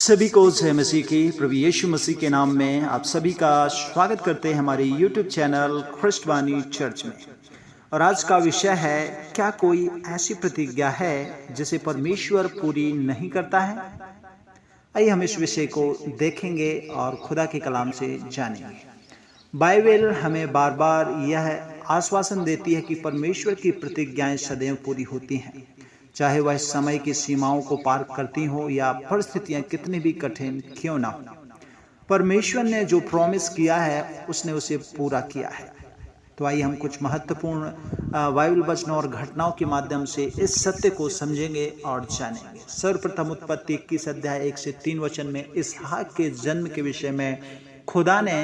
सभी को जय मसीह की प्रभु यीशु मसीह के नाम में आप सभी का स्वागत करते हैं हमारे YouTube चैनल ख्रिस्टवानी चर्च में। और आज का विषय है, क्या कोई ऐसी प्रतिज्ञा है जिसे परमेश्वर पूरी नहीं करता है। आइए हम इस विषय को देखेंगे और खुदा के कलाम से जानेंगे। बाइबल हमें बार बार यह आश्वासन देती है कि परमेश्वर की प्रतिज्ञाएं सदैव पूरी होती हैं, चाहे वह समय की सीमाओं को पार करती हो या परिस्थितियां कितनी भी कठिन क्यों ना हो। परमेश्वर ने जो प्रॉमिस किया है उसने उसे पूरा किया है। तो आइए हम कुछ महत्वपूर्ण बाइबल वचनों और घटनाओं के माध्यम से इस सत्य को समझेंगे और जानेंगे। सर्वप्रथम उत्पत्ति 21 अध्याय 1 से 3 वचन में इसहाक के जन्म के विषय में खुदा ने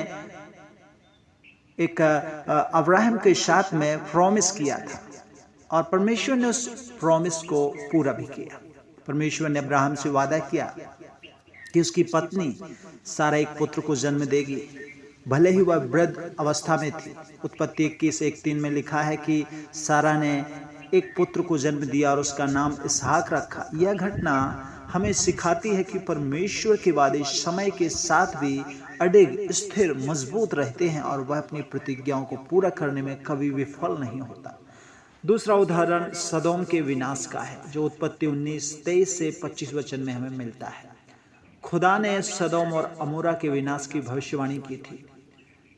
एक अब्राहम के साथ में प्रॉमिस किया था और परमेश्वर ने उस प्रॉमिस को पूरा भी किया। परमेश्वर ने अब्राहम से वादा किया कि उसकी पत्नी सारा एक पुत्र को जन्म देगी, भले ही वह वृद्ध अवस्था में थी। उत्पत्ति 21:1-3 में लिखा है कि सारा ने एक पुत्र को जन्म दिया और उसका नाम इसहाक रखा। यह घटना हमें सिखाती है कि परमेश्वर के वादे समय के साथ भी अडिग, स्थिर, मजबूत रहते हैं और वह अपनी प्रतिज्ञाओं को पूरा करने में कभी विफल नहीं होता। दूसरा उदाहरण सदोम के विनाश का है, जो उत्पत्ति 19:23 से 25 वचन में हमें मिलता है। खुदा ने सदोम और अमोरा के विनाश की भविष्यवाणी की थी।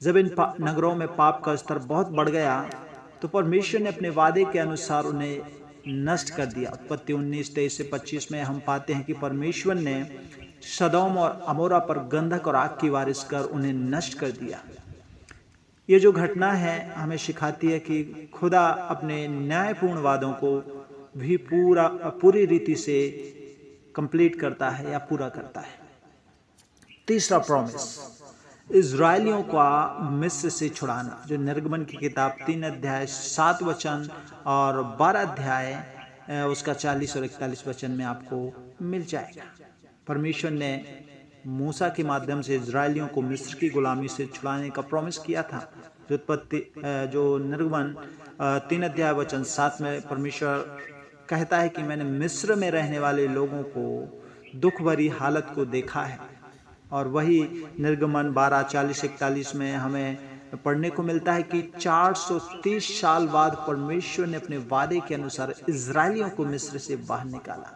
जब इन नगरों में पाप का स्तर बहुत बढ़ गया तो परमेश्वर ने अपने वादे के अनुसार उन्हें नष्ट कर दिया। उत्पत्ति 19:23 से 25 में हम पाते हैं कि परमेश्वर ने सदोम और अमोरा पर गंधक और आग की बारिश कर उन्हें नष्ट कर दिया। ये जो घटना है हमें सिखाती है कि खुदा अपने न्यायपूर्ण वादों को भी पूरी रीति से कंप्लीट करता है या पूरा करता है। तीसरा प्रॉमिस, इजरायलियों का मिस्र से छुड़ाना, जो निर्गमन की किताब 3 अध्याय 7 वचन और 12 अध्याय उसका 40 और 41 वचन में आपको मिल जाएगा। परमेश्वर ने मूसा के माध्यम से इजरायलियों को मिस्र की गुलामी से छुड़ाने का प्रॉमिस किया था। जो निर्गमन 3 अध्याय वचन 7 में परमेश्वर कहता है कि मैंने मिस्र में रहने वाले लोगों को दुख भरी हालत को देखा है। और वही निर्गमन 12, 40, 41 में हमें पढ़ने को मिलता है कि 430 साल बाद परमेश्वर ने अपने वादे के अनुसार इजरायलियों को मिस्र से बाहर निकाला।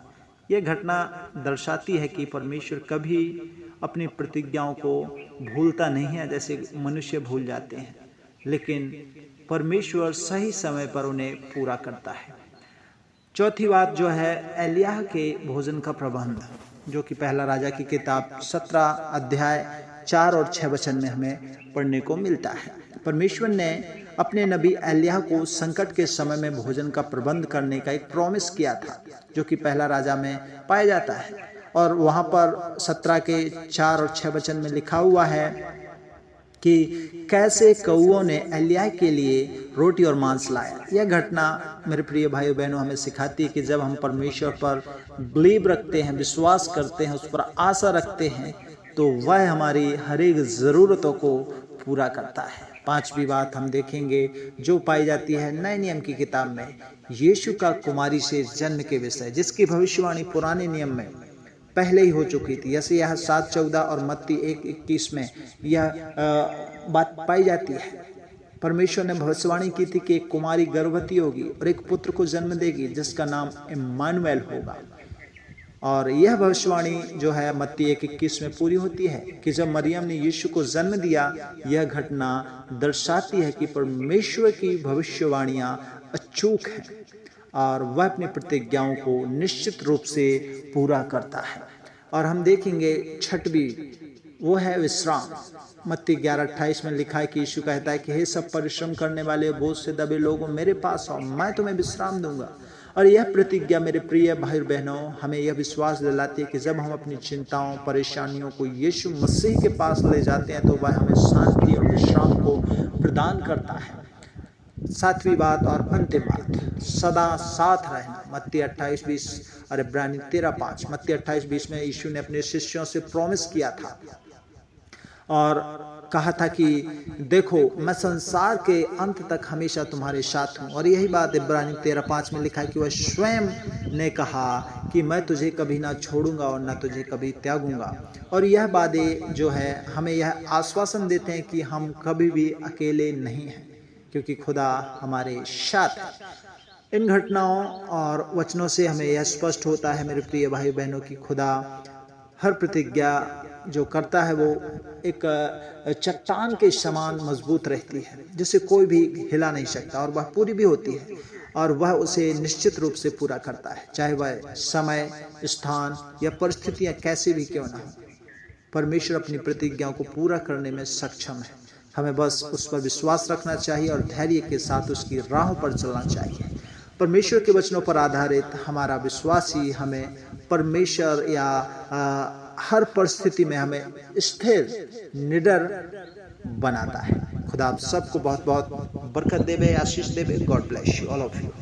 यह घटना दर्शाती है कि परमेश्वर कभी अपनी प्रतिज्ञाओं को भूलता नहीं है जैसे मनुष्य भूल जाते हैं, लेकिन परमेश्वर सही समय पर उन्हें पूरा करता है। चौथी बात जो है एलियाह के भोजन का प्रबंध, जो कि पहला राजा की किताब 17 अध्याय 4 और 6 वचन में हमें पढ़ने को मिलता है। परमेश्वर ने अपने नबी एलियाह को संकट के समय में भोजन का प्रबंध करने का एक प्रॉमिस किया था, जो कि पहला राजा में पाया जाता है। और वहाँ पर 17 के 4 और 6 वचन में लिखा हुआ है कि कैसे कौओं ने एलियाह के लिए रोटी और मांस लाया। यह घटना मेरे प्रिय भाइयों बहनों हमें सिखाती है कि जब हम परमेश्वर पर बिलीव रखते हैं, विश्वास करते हैं, उस पर आशा रखते हैं, तो वह हमारी हर एक ज़रूरतों को पूरा करता है। पांचवी बात हम देखेंगे जो पाई जाती है नए नियम की किताब में, यीशु का कुमारी से जन्म के विषय, जिसकी भविष्यवाणी पुराने नियम में पहले ही हो चुकी थी। यशायाह 7:14 और मत्ती 1:21 में यह बात पाई जाती है। परमेश्वर ने भविष्यवाणी की थी कि एक कुमारी गर्भवती होगी और एक पुत्र को जन्म देगी जिसका नाम इम्मानुएल होगा। और यह भविष्यवाणी जो है मत्ती 1:21 में पूरी होती है कि जब मरियम ने यीशु को जन्म दिया। यह घटना दर्शाती है कि परमेश्वर की भविष्यवाणियां अचूक हैं और वह अपनी प्रतिज्ञाओं को निश्चित रूप से पूरा करता है। और हम देखेंगे छठवीं, वो है विश्राम। मत्ती 11:28 में लिखा है कि यीशु कहता है कि हे सब परिश्रम करने वाले, बोझ से दबे लोगों, मेरे पास आओ, मैं तुम्हें विश्राम दूंगा। और यह प्रतिज्ञा मेरे प्रिय भाई बहनों हमें यह विश्वास दिलाती है कि जब हम अपनी चिंताओं, परेशानियों को यीशु मसीह के पास ले जाते हैं तो वह हमें शांति और विश्राम को प्रदान करता है। सातवीं बात और अंतिम बात, सदा साथ रहना। मत्ती 28:20 और इब्रानी 13:5। मत्ती 28:20 में यीशु ने अपने शिष्यों से प्रॉमिस किया था और कहा था कि देखो मैं संसार के अंत तक हमेशा तुम्हारे साथ हूँ। और यही बात इब्रानी 13:5 में लिखा है कि वह स्वयं ने कहा कि मैं तुझे कभी ना छोड़ूंगा और ना तुझे कभी त्यागूंगा। और यह बातें जो है हमें यह आश्वासन देते हैं कि हम कभी भी अकेले नहीं हैं, क्योंकि खुदा हमारे साथ है। इन घटनाओं और वचनों से हमें यह स्पष्ट होता है मेरे प्रिय भाई बहनों की खुदा हर प्रतिज्ञा जो करता है वो एक चट्टान के समान मजबूत रहती है, जिसे कोई भी हिला नहीं सकता, और वह पूरी भी होती है और वह उसे निश्चित रूप से पूरा करता है, चाहे वह समय, स्थान या परिस्थितियां कैसी भी क्यों ना हो। परमेश्वर अपनी प्रतिज्ञाओं को पूरा करने में सक्षम है। हमें बस उस पर विश्वास रखना चाहिए और धैर्य के साथ उसकी राहों पर चलना चाहिए। परमेश्वर के वचनों पर आधारित हमारा विश्वास ही हमें परमेश्वर या हर परिस्थिति में हमें स्थिर निडर बनाता है। खुदा आप सबको बहुत बहुत बरकत देवे, आशीष देवे। God bless you all of you.